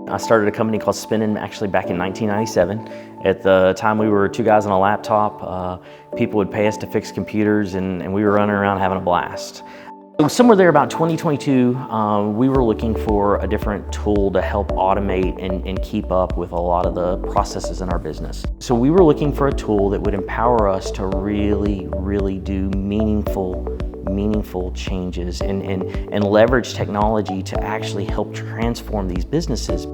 I started a company called Spinen actually back in 1997. At the time we were two guys on a laptop. People would pay us to fix computers and we were running around having a blast. Somewhere there about 2022, we were looking for a different tool to help automate and keep up with a lot of the processes in our business. So we were looking for a tool that would empower us to really do meaningful changes and leverage technology to actually help transform these businesses.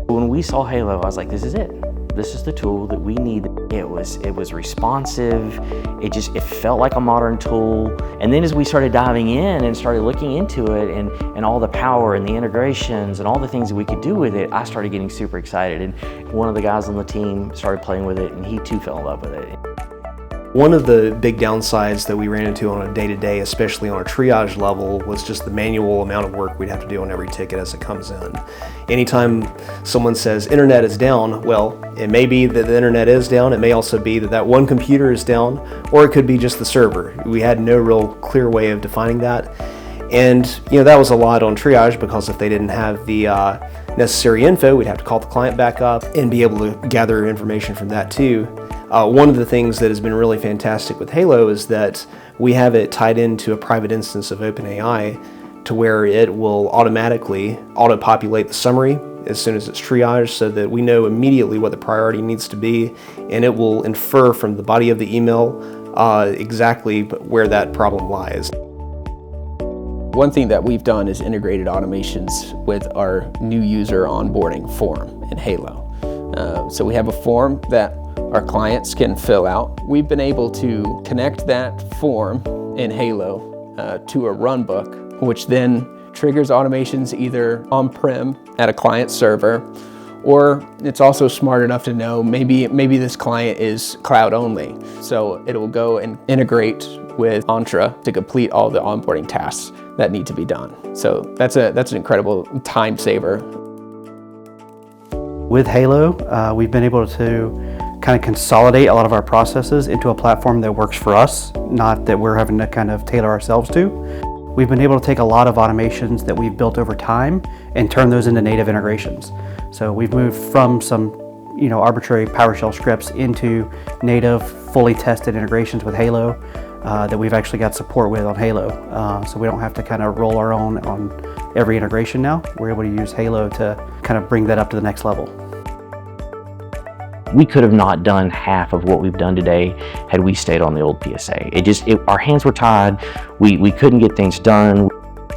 When we saw Halo, I was like, this is it. This is the tool that we need. It was responsive. It felt like a modern tool. And then as we started diving in and started looking into it and all the power and the integrations and all the things that we could do with it, I started getting super excited. And one of the guys on the team started playing with it and he too fell in love with it. One of the big downsides that we ran into on a day-to-day, especially on a triage level, was just the manual amount of work we'd have to do on every ticket as it comes in. Anytime someone says internet is down, well, it may be that the internet is down, it may also be that one computer is down, or it could be just the server. We had no real clear way of defining that. And that was a lot on triage, because if they didn't have the necessary info, we'd have to call the client back up and be able to gather information from that too. One of the things that has been really fantastic with Halo is that we have it tied into a private instance of OpenAI to where it will automatically auto-populate the summary as soon as it's triaged, so that we know immediately what the priority needs to be, and it will infer from the body of the email exactly where that problem lies. One thing that we've done is integrated automations with our new user onboarding form in Halo. So we have a form that our clients can fill out. We've been able to connect that form in Halo to a runbook, which then triggers automations either on-prem at a client server, or it's also smart enough to know maybe this client is cloud only. So it will go and integrate with Entra to complete all the onboarding tasks that need to be done. So that's an incredible time saver. With Halo, we've been able to kind of consolidate a lot of our processes into a platform that works for us, not that we're having to kind of tailor ourselves to. We've been able to take a lot of automations that we've built over time and turn those into native integrations. So we've moved from some arbitrary PowerShell scripts into native, fully tested integrations with Halo that we've actually got support with on Halo. So we don't have to kind of roll our own on every integration now. We're able to use Halo to kind of bring that up to the next level. We could have not done half of what we've done today had we stayed on the old PSA. Our hands were tied. We couldn't get things done.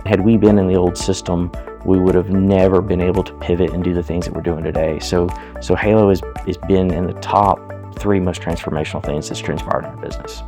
Had we been in the old system, we would have never been able to pivot and do the things that we're doing today. So Halo has been in the top 3 most transformational things that's transpired in our business.